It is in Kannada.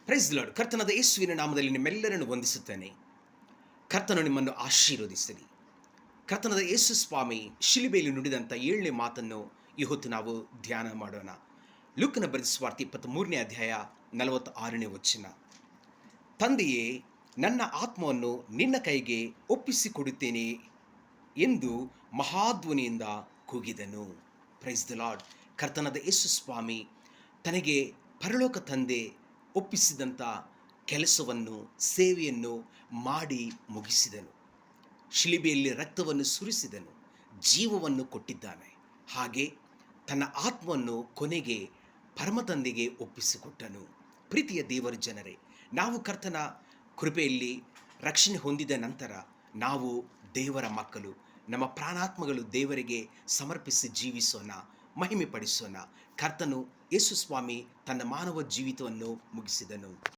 Price lord. ಕರ್ತನಾದ ಯೇಸುವಿನ ನಾಮದಲ್ಲಿ ನಿಮ್ಮೆಲ್ಲರನ್ನು ವಂದಿಸುತ್ತೇನೆ. ಕರ್ತನು ನಿಮ್ಮನ್ನು ಆಶೀರ್ವದಿಸಲಿ. ಕರ್ತನಾದ ಯೇಸು ಸ್ವಾಮಿ ಶಿಲುಬೆಯಲ್ಲಿ ನುಡಿದಂಥ 7ನೇ ಮಾತನ್ನು ಈ ಹೊತ್ತು ನಾವು ಧ್ಯಾನ ಮಾಡೋಣ. ಲೂಕನ ಬರೆದ ಸುವಾರ್ತೆ 23ನೇ ಅಧ್ಯಾಯ 46ನೇ ವಚನ. ತಂದೆಯೇ, ನನ್ನ ಆತ್ಮವನ್ನು ನಿನ್ನ ಕೈಗೆ ಒಪ್ಪಿಸಿಕೊಡುತ್ತೇನೆ ಎಂದು ಮಹಾಧ್ವನಿಯಿಂದ ಕೂಗಿದನು. Praise the Lord. ಕರ್ತನಾದ ಯೇಸು ಸ್ವಾಮಿ ತನಗೆ ಪರಲೋಕ ತಂದೆ ಒಪ್ಪಿಸಿದಂಥ ಕೆಲಸವನ್ನು, ಸೇವೆಯನ್ನು ಮಾಡಿ ಮುಗಿಸಿದನು. ಶಿಲುಬೆಯಲ್ಲಿ ರಕ್ತವನ್ನು ಸುರಿಸಿದನು, ಜೀವವನ್ನು ಕೊಟ್ಟಿದ್ದಾನೆ. ಹಾಗೆ ತನ್ನ ಆತ್ಮವನ್ನು ಕೊನೆಗೆ ಪರಮ ತಂದೆಗೆ ಒಪ್ಪಿಸಿಕೊಟ್ಟನು. ಪ್ರೀತಿಯ ದೇವರ ಜನರೇ, ನಾವು ಕರ್ತನ ಕೃಪೆಯಲ್ಲಿ ರಕ್ಷಣೆ ಹೊಂದಿದ ನಂತರ ನಾವು ದೇವರ ಮಕ್ಕಳು. ನಮ್ಮ ಪ್ರಾಣಾತ್ಮಗಳು ದೇವರಿಗೆ ಸಮರ್ಪಿಸಿ ಜೀವಿಸೋಣ, ಮಹಿಮೆ ಪಡಿಸೋಣ. ಕರ್ತನು ಯೇಸು ಸ್ವಾಮಿ ತನ್ನ ಮಾನವ ಜೀವಿತವನ್ನು ಮುಗಿಸಿದನು.